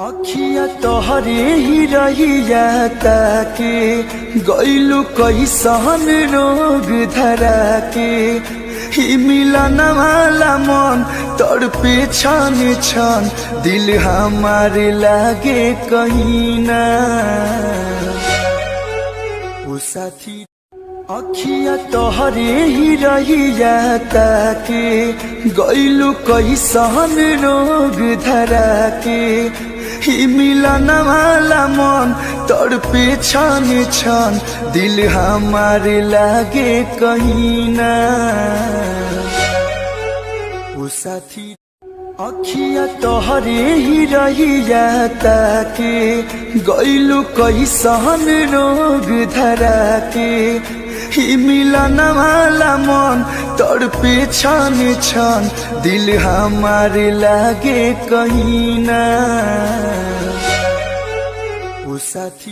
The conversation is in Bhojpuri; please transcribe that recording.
अखिया तोहरे ही रहिया ताके गइलु कैसन रोग धरा के ही मिलन वाला मन तड़पे छन छन दिल हमारे लागे कहीं ना ओ साथी। अखिया तोहरे ही रहिया ताके गइलु कैसन रोग धरा के ही मिलन वाला मन तड़पे छन छन दिल हमारे लागे कहीं ना ओ साथी। अखिया तोहरे ही रहिया ताके गइलु कैसन रोग धरा के ही मिलन वाला मन तड़पे छन छन दिल हमारे लागे कहीं ना ओ साथी।